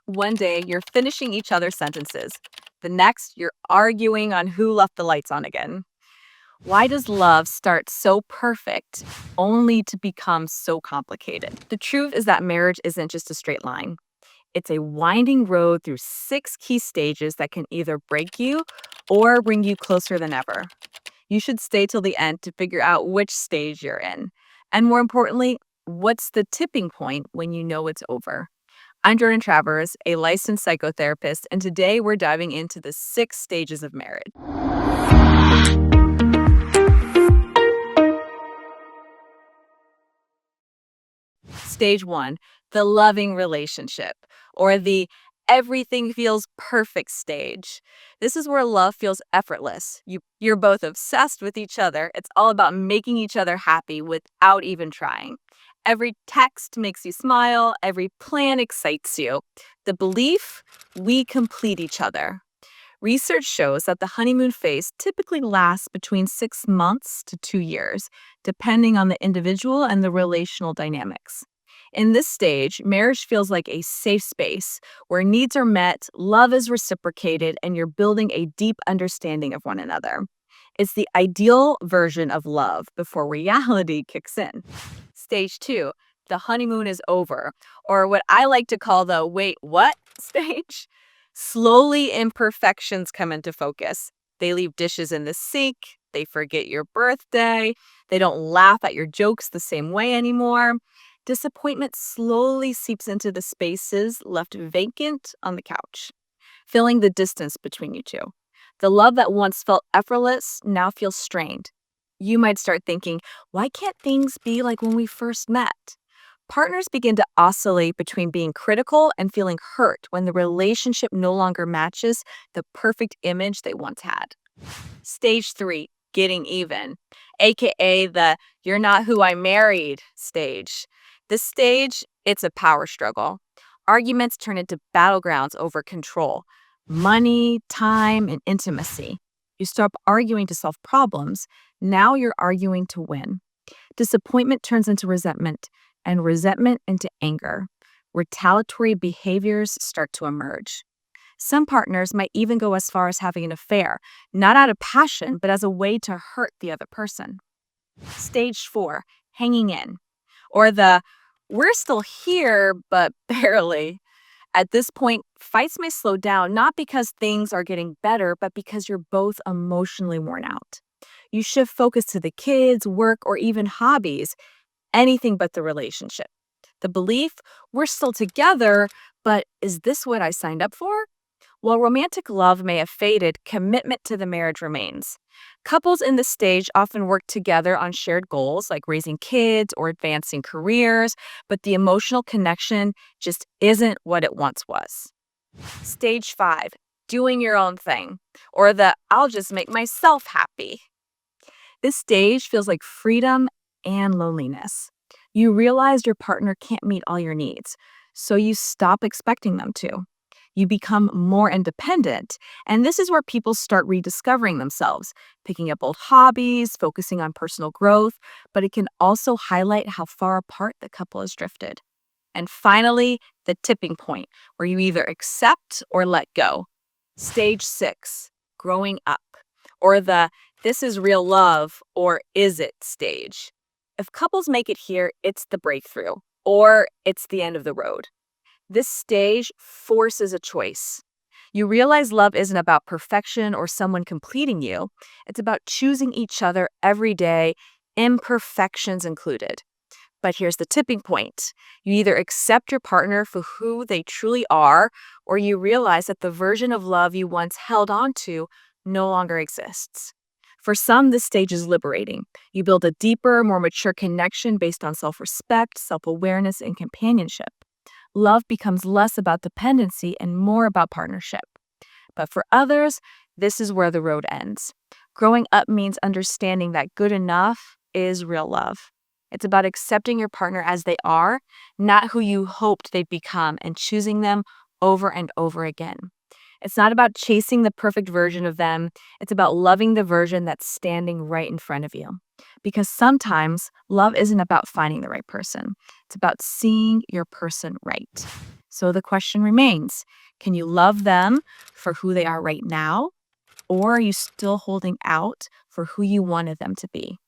One day, you're finishing each other's sentences. The next, you're arguing on who left the lights on again. Why does love start so perfect only to become so complicated? The truth is that marriage isn't just a straight line. It's a winding road through six key stages that can either break you or bring you closer than ever. You should stay till the end to figure out which stage you're in. And more importantly, what's the tipping point when you know it's over? I'm Jordan Travers, a licensed psychotherapist, and today we're diving into the six stages of marriage. Stage one, the loving relationship, or the everything feels perfect stage. This is where love feels effortless. You're both obsessed with each other. It's all about making each other happy without even trying. Every text makes you smile, every plan excites you. The belief, we complete each other. Research shows that the honeymoon phase typically lasts between 6 months to 2 years, depending on the individual and the relational dynamics. In this stage, marriage feels like a safe space where needs are met, love is reciprocated, and you're building a deep understanding of one another. It's the ideal version of love before reality kicks in. Stage two, the honeymoon is over, or what I like to call the wait, what stage. Slowly, imperfections come into focus. They leave dishes in the sink, they forget your birthday, they don't laugh at your jokes the same way anymore. Disappointment slowly seeps into the spaces left vacant on the couch, filling the distance between you two. The love that once felt effortless now feels strained. You might start thinking, why can't things be like when we first met? Partners begin to oscillate between being critical and feeling hurt when the relationship no longer matches the perfect image they once had. Stage three, getting even, aka the you're not who I married stage. This stage, it's a power struggle. Arguments turn into battlegrounds over control, money, time, and intimacy. You stop arguing to solve problems. Now you're arguing to win. Disappointment turns into resentment, and resentment into anger. Retaliatory behaviors start to emerge. Some partners might even go as far as having an affair, not out of passion, but as a way to hurt the other person. Stage four, hanging in, or the we're still here, but barely. At this point, fights may slow down not because things are getting better, but because you're both emotionally worn out. You shift focus to the kids, work, or even hobbies, anything but the relationship. The belief, we're still together, but is this what I signed up for? While romantic love may have faded, commitment to the marriage remains. Couples in this stage often work together on shared goals like raising kids or advancing careers, but the emotional connection just isn't what it once was. Stage five, doing your own thing, or the I'll just make myself happy. This stage feels like freedom and loneliness. You realize your partner can't meet all your needs, so you stop expecting them to. You become more independent, and this is where people start rediscovering themselves, picking up old hobbies, focusing on personal growth, but it can also highlight how far apart the couple has drifted. And finally, the tipping point, where you either accept or let go. Stage six, growing up, or the this is real love or is it stage. If couples make it here, it's the breakthrough or it's the end of the road. This stage forces a choice. You realize love isn't about perfection or someone completing you. It's about choosing each other every day, imperfections included. But here's the tipping point. You either accept your partner for who they truly are, or you realize that the version of love you once held on to no longer exists. For some, this stage is liberating. You build a deeper, more mature connection based on self-respect, self-awareness, and companionship. Love becomes less about dependency and more about partnership. But for others, this is where the road ends. Growing up means understanding that good enough is real love. It's about accepting your partner as they are, not who you hoped they'd become, and choosing them over and over again. It's not about chasing the perfect version of them. It's about loving the version that's standing right in front of you. Because sometimes love isn't about finding the right person. It's about seeing your person right. So the question remains, can you love them for who they are right now? Or are you still holding out for who you wanted them to be?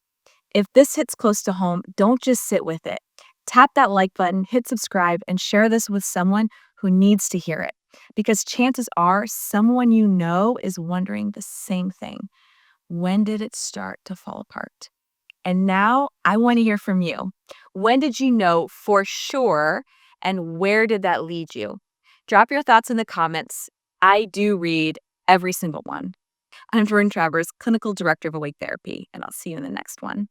If this hits close to home, don't just sit with it. Tap that like button, hit subscribe, and share this with someone who needs to hear it. Because chances are someone you know is wondering the same thing. When did it start to fall apart? And now I want to hear from you. When did you know for sure, and where did that lead you? Drop your thoughts in the comments. I do read every single one. I'm Jordan Travers, Clinical Director of Awake Therapy, and I'll see you in the next one.